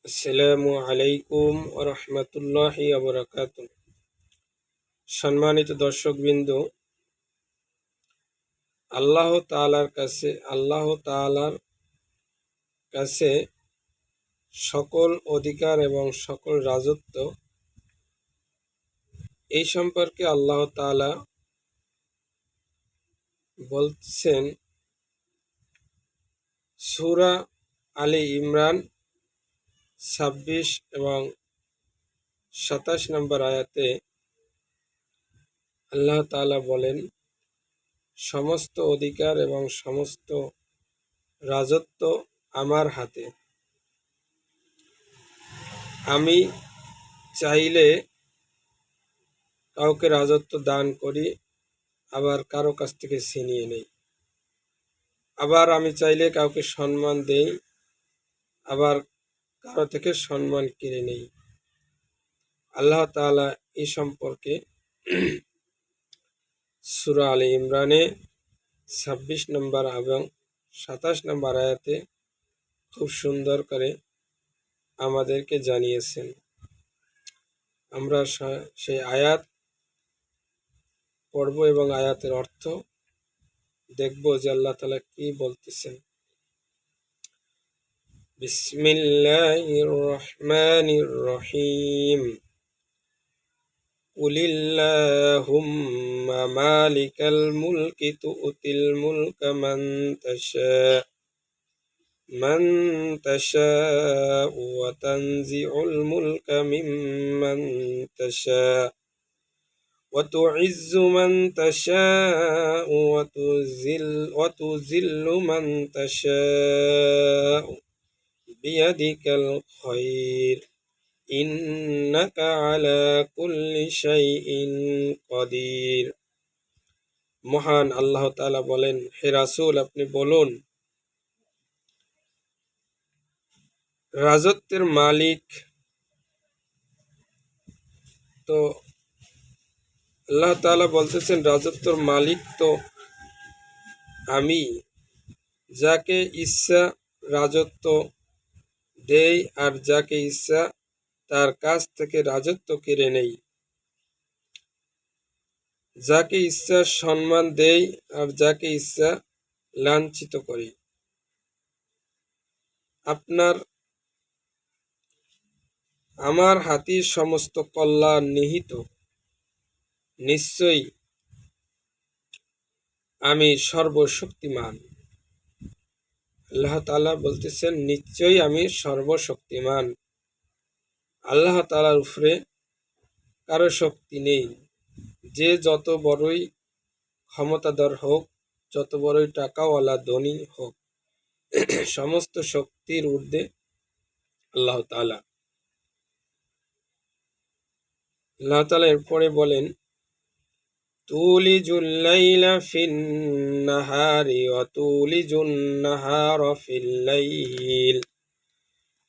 আসসালামু আলাইকুম ওয়া রাহমাতুল্লাহি ওয়া বারাকাতুহু। সম্মানিত দর্শকবৃন্দ, আল্লাহ তাআলার কাছে সকল অধিকার এবং সকল রাজত্ব, এই সম্পর্কে আল্লাহ তাআলা বলছেন সূরা আলী ইমরান ২৬ এবং ২৭ নম্বর আয়াতে আল্লাহ তাআলা বলেন, সমস্ত অধিকার এবং সমস্ত রাজত্ব আমার হাতে। আমি চাইলে কাউকে রাজত্ব দান করি, আবার কারো কাছ থেকে ছিনিয়ে নেই। আবার আমি চাইলে কাউকে সম্মান দেই, আবার কারো থেকে সম্মান কেড়ে নেই। আল্লাহ তাআলা এই সম্পর্কে সূরা আলী ইমরানে ২৬ নম্বর এবং ২৭ নম্বর আয়াতে খুব সুন্দর করে আমাদেরকে জানিয়েছেন। আমরা সেই আয়াত পড়ব এবং আয়াতের অর্থ দেখব যে আল্লাহ তাআলা কি বলতেছেন। বিসমিল্লাহির রহমানির রহিম। কুলিল্লাহুম্মা মালিকাল মুলকি তু'তিল মুলকা মান তাশাউ ওয়া তানজিউল মুলকা মিম্মান তাশাউ ওয়া তু'ইজ্জু মান তাশাউ ওয়া তুযিল্লু মান তাশাউ বিয়াদিকাল খায়র ইন্নাকা আলা কুল্লি শাইইন কাদির। মহান আল্লাহ তাআলা বলেন, হে রাসূল, আপনি বলুন, রাজত্বের মালিক তো আল্লাহ তাআলা বলতেছেন, রাজত্বের মালিক তো আমি, যাকে ইচ্ছা রাজত্ব দেই আর যাকে ইচ্ছা তার কাছ থেকে রাজত্ব কেড়ে নেই। যাকে ইচ্ছা সম্মান দেই আর যাকে ইচ্ছা লাঞ্ছিত করি। আমার হাতে সমস্ত কল্যাণ নিহিত। নিশ্চয়ই আমি সর্বশক্তিমান। আল্লাহ তাআলা বলতেছেন, নিশ্চয়ই আমি সর্বশক্তিমান। আল্লাহ তাআলার উপরে কারো শক্তি নেই। যে যত বড়ই ক্ষমতাধর হোক, যত বড়ই টাকাওয়ালা ধনী হোক, সমস্ত শক্তির ঊর্ধ্বে আল্লাহ তাআলা। আল্লাহ তাআলা এরপরে বলেন, তুলিজুল লাইলা ফিন নাহারি ওয়া তুলিজুন নাহারা ফিল লাইল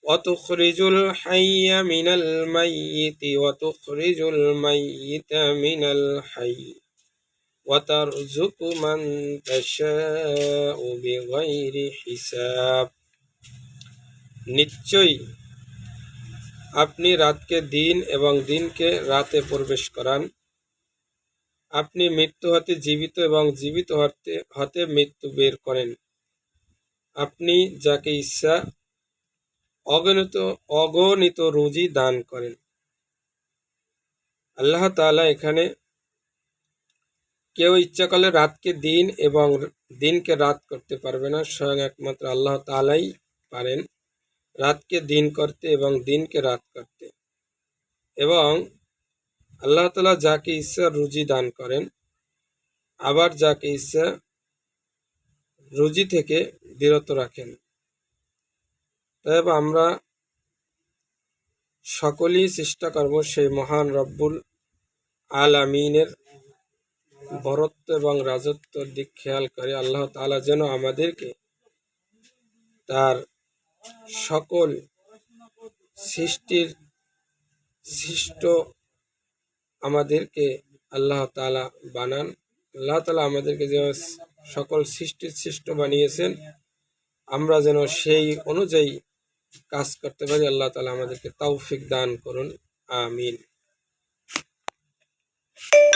ওয়া তুখরিজুল হাইয়া মিনাল মাইয়িতি ওয়া তুখরিজুল মাইয়িতা মিনাল হাইয়্যি ওয়া তারযুকু মান তাশাউ বিগাইরি হিসাব। নিশ্চয়ই আপনি রাতকে দিন এবং দিনকে রাতে প্রবেশ করান। আপনি মৃত্যু হতে জীবিত এবং জীবিত হতে মৃত্যু বের করেন। আপনি যাকে ইচ্ছা অগণিত রুজি দান করেন। আল্লাহ তাআলা এখানে কেউ ইচ্ছা করলে রাতকে দিন এবং দিনকে রাত করতে পারবে না। স্বয়ং একমাত্র আল্লাহ তাআলাই পারেন রাতকে দিন করতে এবং দিনকে রাত করতে। এবং আল্লাহ তাআলা যাকে ইচ্ছা রুজি দান করেন, আবার যাকে ইচ্ছা রুজি থেকে বিরত রাখেন। তাই আমরা সকলেই চেষ্টা করব সেই মহান রব্বুল আলামিনের বরত্ব এবং রাজত্বের দিক খেয়াল করে আল্লাহ তাআলা যেন আমাদেরকে তার সকল সৃষ্টির সৃষ্ট আমাদেরকে আল্লাহ তাআলা বানান। আল্লাহ তাআলা আমাদেরকে যে সকল সৃষ্টির সৃষ্ট বানিয়েছেন, আমরা যেন সেই অনুযায়ী কাজ করতে পারি। আল্লাহ তাআলা আমাদেরকে তৌফিক দান করুন। আমিন।